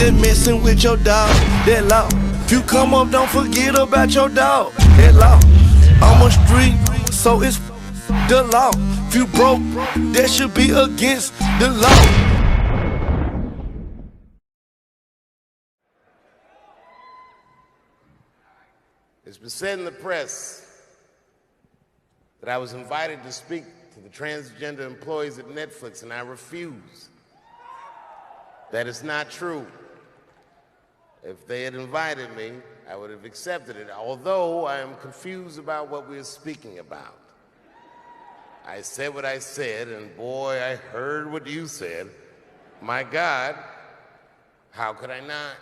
they messing with your dog, that law. If you come up, don't forget about your dog, that law. I'm a street, so it's the law. If you broke, that should be against the law. It's been said in the press that I was invited to speak to the transgender employees at Netflix, and I refuse. That is not true. If they had invited me, I would have accepted it, although I am confused about what we are speaking about. I said what I said, and boy, I heard what you said. My God, how could I not?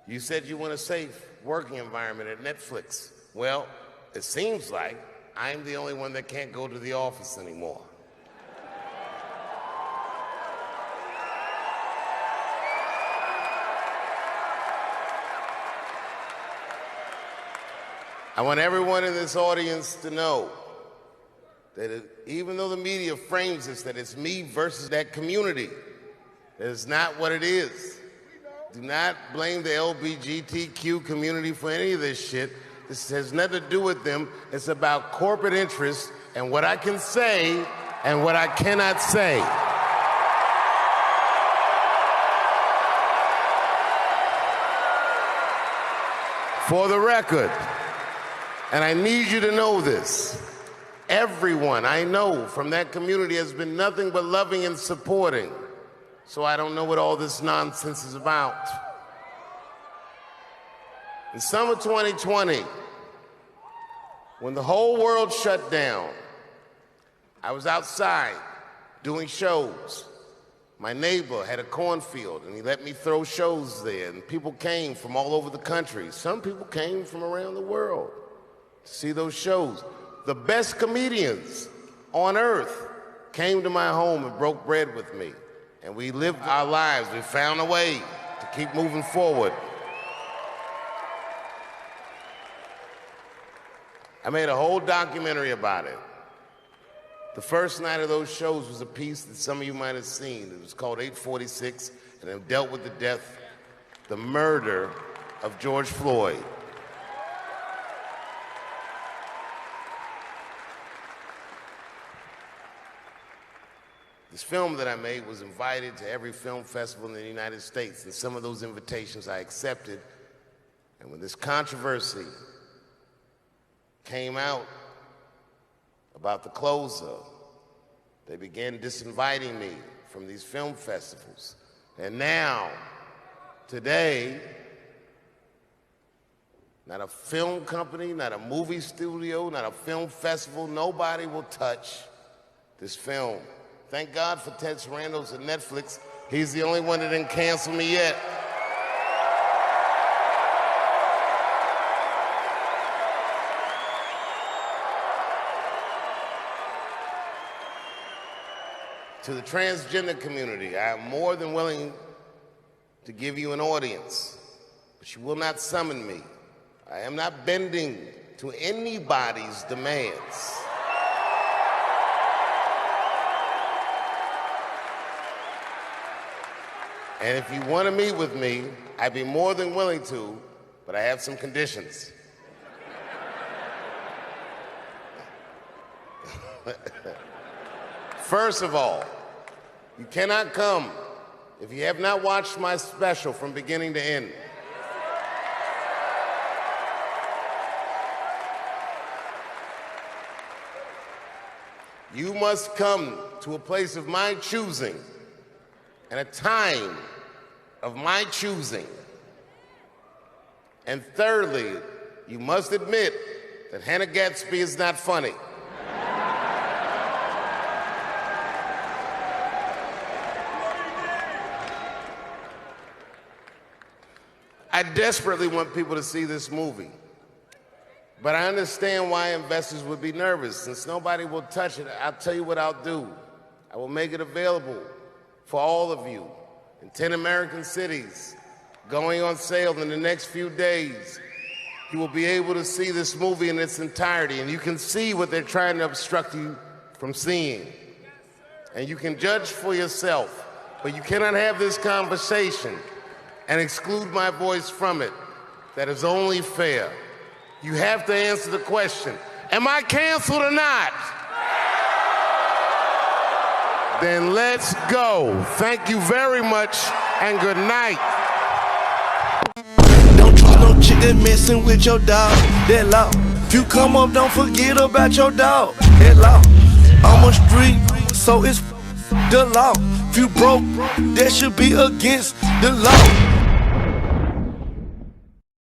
You said you want a safe working environment at Netflix. Well, it seems like I'm the only one that can't go to the office anymore. I want everyone in this audience to know that even though the media frames this, that it's me versus that community, that is not what it is. Do not blame the LGBTQ community for any of this shit. This has nothing to do with them. It's about corporate interests and what I can say and what I cannot say. For the record, and I need you to know this, everyone I know from that community has been nothing but loving and supporting. So I don't know what all this nonsense is about. In summer 2020, when the whole world shut down, I was outside doing shows. My neighbor had a cornfield, and he let me throw shows there, and people came from all over the country. Some people came from around the world to see those shows. The best comedians on earth came to my home and broke bread with me. And we lived our lives. We found a way to keep moving forward. I made a whole documentary about it. The first night of those shows was a piece that some of you might have seen. It was called 846, and it dealt with the death, the murder of George Floyd. This film that I made was invited to every film festival in the United States, and some of those invitations I accepted. And when this controversy came out about the closer, they began disinviting me from these film festivals. And now, today, not a film company, not a movie studio, not a film festival, nobody will touch this film. Thank God for Ted Sarandos at Netflix. He's the only one that didn't cancel me yet. To the transgender community, I am more than willing to give you an audience, but you will not summon me. I am not bending to anybody's demands. And if you want to meet with me, I'd be more than willing to, but I have some conditions. First of all, you cannot come if you have not watched my special from beginning to end. You must come to a place of my choosing and a time of my choosing. And thirdly, you must admit that Hannah Gadsby is not funny. I desperately want people to see this movie, but I understand why investors would be nervous. Since nobody will touch it, I'll tell you what I'll do. I will make it available for all of you in 10 American cities, going on sale in the next few days. You will be able to see this movie in its entirety, and you can see what they're trying to obstruct you from seeing. And you can judge for yourself. but you cannot have this conversation and exclude my voice from it. That is only fair. You have to answer the question, am I canceled or not? Then let's go. Thank you very much and good night. Don't trust no chick that messing with your dog. That law. If you come up, don't forget about your dog. That law. I'm a street, so it's the law. If you broke, that should be against the law.